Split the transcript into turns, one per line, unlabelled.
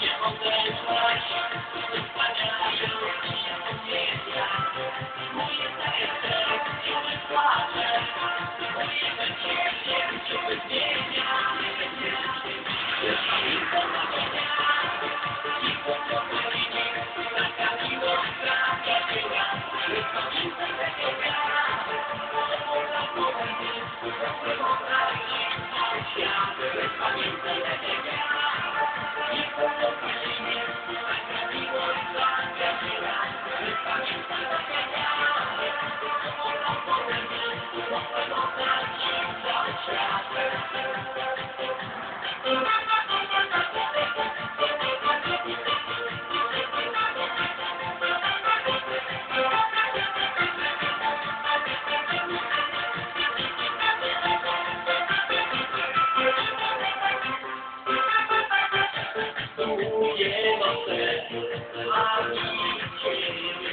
nie odeszłaś, wspaniają nie jest ja. Moje serce wciąż płacze, moje bezcieśnie wciąż zmienia. Lecz pamięta marzenia, i po co polinie, taka miłość prawda była. Lecz pamięta tego dnia, ona powiedzieć, że ona nie świat. Lecz pamięta tego dnia, i po co polinie, taka miłość prawda była. Lecz pamięta tego dnia, ona powiedzieć, że ona nie świat. Czuję noce, a nic się nie